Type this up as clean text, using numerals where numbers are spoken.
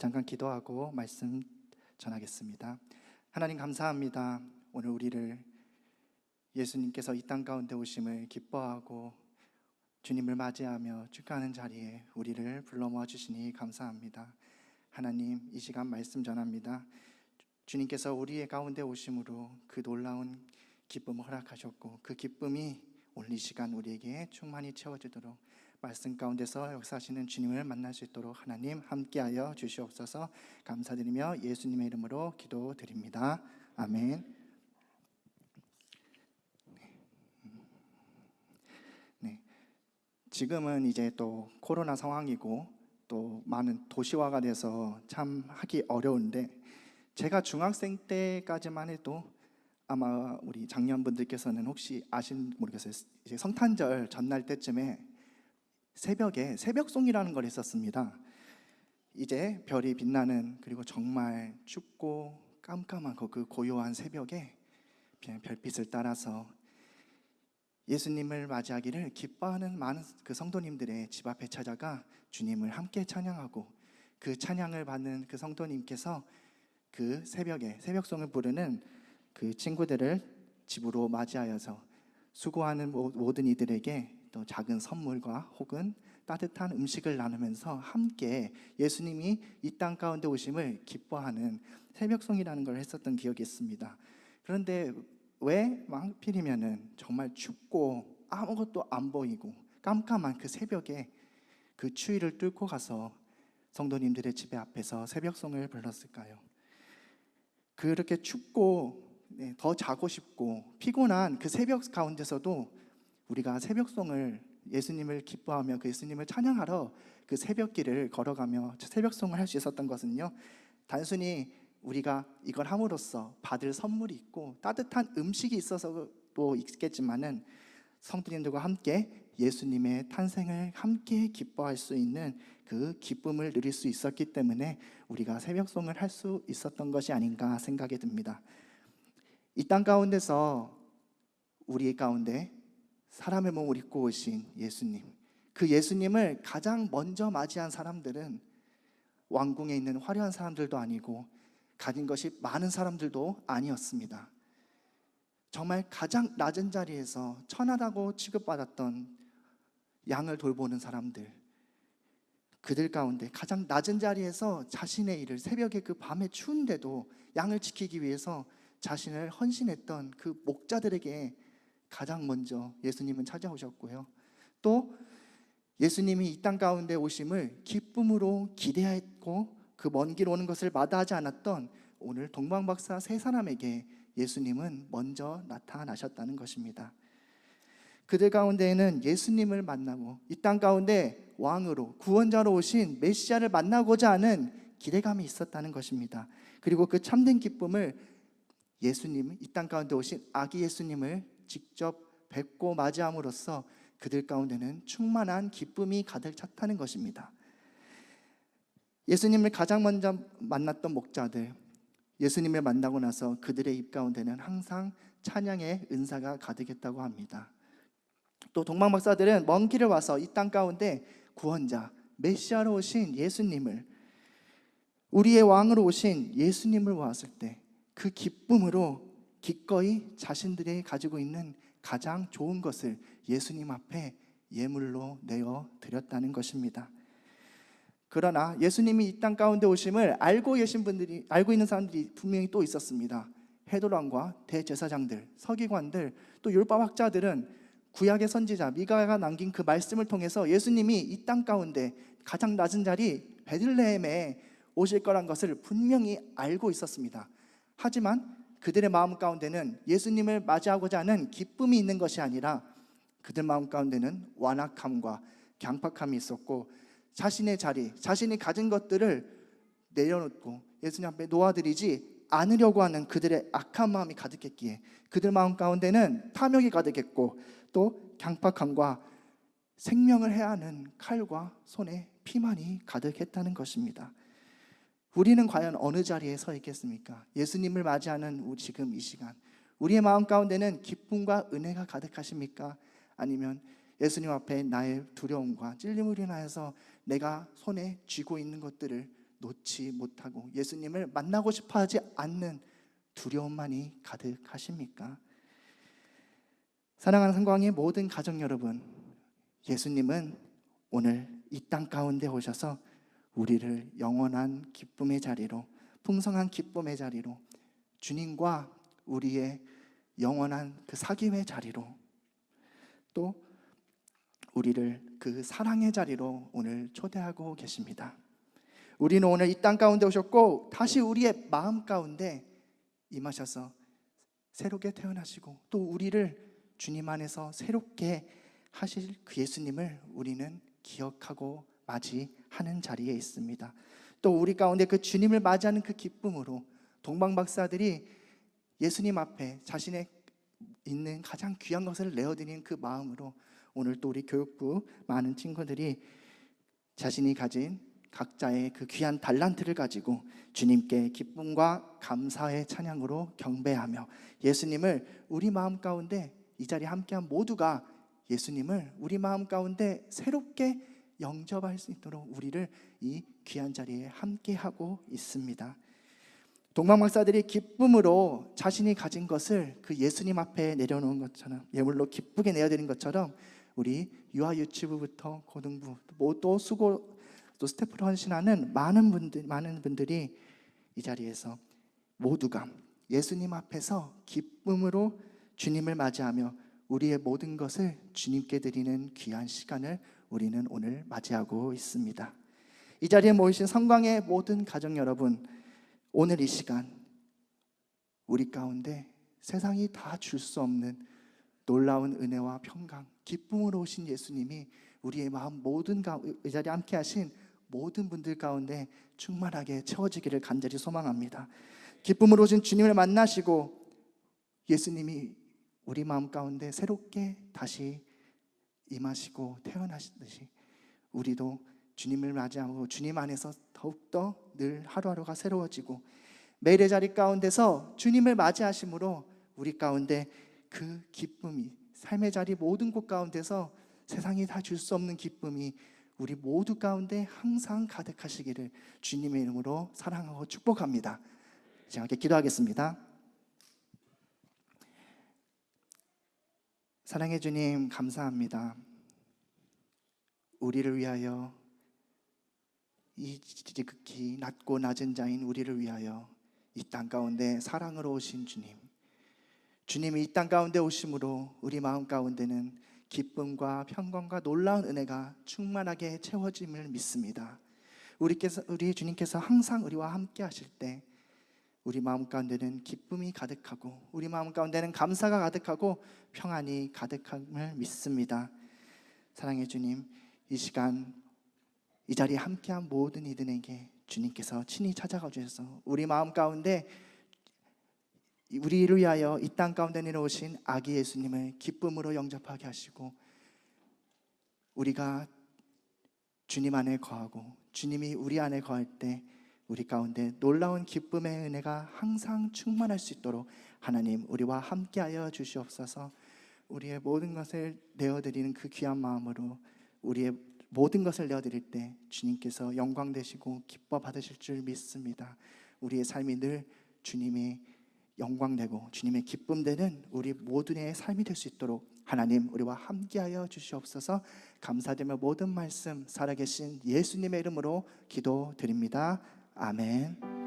잠깐 기도하고 말씀 전하겠습니다. 하나님 감사합니다. 오늘 우리를 예수님께서 이 땅 가운데 오심을 기뻐하고 주님을 맞이하며 축하하는 자리에 우리를 불러 모아 주시니 감사합니다. 하나님, 이 시간 말씀 전합니다. 주님께서 우리의 가운데 오심으로 그 놀라운 기쁨을 허락하셨고, 그 기쁨이 오늘 이 시간 우리에게 충만히 채워지도록 말씀 가운데서 역사하시는 주님을 만날 수 있도록 하나님 함께하여 주시옵소서. 감사드리며 예수님의 이름으로 기도드립니다. 아멘. 네, 지금은 이제 또 코로나 상황이고 또 많은 도시화가 돼서 참 하기 어려운데, 제가 중학생 때까지만 해도 아마 우리 장년분들께서는 혹시 아시는지 모르겠어요. 이제 성탄절 전날 때쯤에 새벽에 새벽송이라는 걸 했었습니다. 이제 별이 빛나는, 그리고 정말 춥고 깜깜한 그 고요한 새벽에 별빛을 따라서 예수님을 맞이하기를 기뻐하는 많은 그 성도님들의 집 앞에 찾아가 주님을 함께 찬양하고, 그 찬양을 받는 그 성도님께서 그 새벽에 새벽송을 부르는 그 친구들을 집으로 맞이하여서 수고하는 모든 이들에게 또 작은 선물과 혹은 따뜻한 음식을 나누면서 함께 예수님이 이 땅 가운데 오심을 기뻐하는 새벽송이라는 걸 했었던 기억이 있습니다. 그런데 왜 하필이면은 정말 춥고 아무것도 안 보이고 깜깜한 그 새벽에 그 추위를 뚫고 가서 성도님들의 집에 앞에서 새벽송을 불렀을까요? 그렇게 춥고 더 자고 싶고 피곤한 그 새벽 가운데서도 우리가 새벽송을, 예수님을 기뻐하며 그 예수님을 찬양하러 그 새벽길을 걸어가며 새벽송을 할 수 있었던 것은요, 단순히 우리가 이걸 함으로써 받을 선물이 있고 따뜻한 음식이 있어서도 있겠지만은, 성도님들과 함께 예수님의 탄생을 함께 기뻐할 수 있는 그 기쁨을 누릴 수 있었기 때문에 우리가 새벽송을 할 수 있었던 것이 아닌가 생각이 듭니다. 이 땅 가운데서 우리 가운데 사람의 몸을 입고 오신 예수님, 그 예수님을 가장 먼저 맞이한 사람들은 왕궁에 있는 화려한 사람들도 아니고 가진 것이 많은 사람들도 아니었습니다. 정말 가장 낮은 자리에서 천하다고 취급받았던 양을 돌보는 사람들, 그들 가운데 가장 낮은 자리에서 자신의 일을, 새벽에 그 밤에 추운데도 양을 지키기 위해서 자신을 헌신했던 그 목자들에게 가장 먼저 예수님은 찾아오셨고요, 또 예수님이 이 땅 가운데 오심을 기쁨으로 기대했고 그 먼 길 오는 것을 마다하지 않았던 오늘 동방박사 세 사람에게 예수님은 먼저 나타나셨다는 것입니다. 그들 가운데에는 예수님을 만나고 이 땅 가운데 왕으로, 구원자로 오신 메시아를 만나고자 하는 기대감이 있었다는 것입니다. 그리고 그 참된 기쁨을 예수님, 이 땅 가운데 오신 아기 예수님을 직접 뵙고 맞이함으로써 그들 가운데는 충만한 기쁨이 가득 찼다는 것입니다. 예수님을 가장 먼저 만났던 목자들, 예수님을 만나고 나서 그들의 입 가운데는 항상 찬양의 은사가 가득했다고 합니다. 또 동방박사들은 먼 길을 와서 이 땅 가운데 구원자, 메시아로 오신 예수님을, 우리의 왕으로 오신 예수님을 보았을 때 그 기쁨으로 기꺼이 자신들이 가지고 있는 가장 좋은 것을 예수님 앞에 예물로 내어 드렸다는 것입니다. 그러나 예수님이 이 땅 가운데 오심을 알고 있는 사람들이 분명히 또 있었습니다. 헤롯 왕과 대제사장들, 서기관들, 또 율법학자들은 구약의 선지자 미가가 남긴 그 말씀을 통해서 예수님이 이 땅 가운데 가장 낮은 자리 베들레헴에 오실 거란 것을 분명히 알고 있었습니다. 하지만 그들의 마음 가운데는 예수님을 맞이하고자 하는 기쁨이 있는 것이 아니라 그들 마음 가운데는 완악함과 강팍함이 있었고, 자신의 자리, 자신이 가진 것들을 내려놓고 예수님 앞에 놓아드리지 않으려고 하는 그들의 악한 마음이 가득했기에 그들 마음 가운데는 탐욕이 가득했고, 또 강팍함과 생명을 해하는 칼과 손에 피만이 가득했다는 것입니다. 우리는 과연 어느 자리에 서 있겠습니까? 예수님을 맞이하는 지금 이 시간, 우리의 마음 가운데는 기쁨과 은혜가 가득하십니까? 아니면 예수님 앞에 나의 두려움과 찔림으로 인하여서 내가 손에 쥐고 있는 것들을 놓지 못하고 예수님을 만나고 싶어 하지 않는 두려움만이 가득하십니까? 사랑하는 성광의 모든 가족 여러분, 예수님은 오늘 이 땅 가운데 오셔서 우리를 영원한 기쁨의 자리로, 풍성한 기쁨의 자리로, 주님과 우리의 영원한 그 사귐의 자리로, 또 우리를 그 사랑의 자리로 오늘 초대하고 계십니다. 우리는 오늘 이 땅 가운데 오셨고 다시 우리의 마음 가운데 임하셔서 새롭게 태어나시고 또 우리를 주님 안에서 새롭게 하실 그 예수님을 우리는 기억하고 맞이하는 자리에 있습니다. 또 우리 가운데 그 주님을 맞이하는 그 기쁨으로 동방 박사들이 예수님 앞에 자신의 있는 가장 귀한 것을 내어드리는 그 마음으로 오늘 또 우리 교육부 많은 친구들이 자신이 가진 각자의 그 귀한 달란트를 가지고 주님께 기쁨과 감사의 찬양으로 경배하며 예수님을 우리 마음 가운데, 이 자리에 함께한 모두가 예수님을 우리 마음 가운데 새롭게 영접할 수 있도록 우리를 이 귀한 자리에 함께하고 있습니다. 동방박사들이 기쁨으로 자신이 가진 것을 그 예수님 앞에 내려놓은 것처럼, 예물로 기쁘게 내어드린 것처럼 우리 유아 유치부부터 고등부 또 수고 또 스태프로 헌신하는 많은 분들이 이 자리에서 모두가 예수님 앞에서 기쁨으로 주님을 맞이하며 우리의 모든 것을 주님께 드리는 귀한 시간을 우리는 오늘 맞이하고 있습니다. 이 자리에 모이신 성광의 모든 가족 여러분, 오늘 이 시간 우리 가운데 세상이 다 줄 수 없는 놀라운 은혜와 평강, 기쁨으로 오신 예수님이 우리의 마음 모든 이 자리에 함께 하신 모든 분들 가운데 충만하게 채워지기를 간절히 소망합니다. 기쁨으로 오신 주님을 만나시고 예수님이 우리 마음 가운데 새롭게 다시 임하시고 태어나시듯이 우리도 주님을 맞이하고 주님 안에서 더욱더 늘 하루하루가 새로워지고 매일의 자리 가운데서 주님을 맞이하심으로 우리 가운데 그 기쁨이, 삶의 자리 모든 곳 가운데서 세상이 다 줄 수 없는 기쁨이 우리 모두 가운데 항상 가득하시기를 주님의 이름으로 사랑하고 축복합니다. 제가 함께 기도하겠습니다. 사랑해 주님, 감사합니다. 우리를 위하여, 이 지극히 낮고 낮은 자인 우리를 위하여 이 땅 가운데 사랑으로 오신 주님, 주님이 이 땅 가운데 오심으로 우리 마음 가운데는 기쁨과 평강과 놀라운 은혜가 충만하게 채워짐을 믿습니다. 우리 주님께서 항상 우리와 함께 하실 때 우리 마음 가운데는 기쁨이 가득하고 우리 마음 가운데는 감사가 가득하고 평안이 가득함을 믿습니다. 사랑해 주님, 이 시간 이 자리에 함께한 모든 이들에게 주님께서 친히 찾아가 주셔서 우리 마음 가운데 우리를 위하여 이 땅 가운데 내려오신 아기 예수님을 기쁨으로 영접하게 하시고 우리가 주님 안에 거하고 주님이 우리 안에 거할 때 우리 가운데 놀라운 기쁨의 은혜가 항상 충만할 수 있도록 하나님 우리와 함께하여 주시옵소서. 우리의 모든 것을 내어드리는 그 귀한 마음으로 우리의 모든 것을 내어드릴 때 주님께서 영광 되시고 기뻐 받으실 줄 믿습니다. 우리의 삶이 늘 주님의 영광되고 주님의 기쁨되는 우리 모두의 삶이 될 수 있도록 하나님 우리와 함께하여 주시옵소서. 감사드리며 모든 말씀 살아계신 예수님의 이름으로 기도드립니다. 아멘.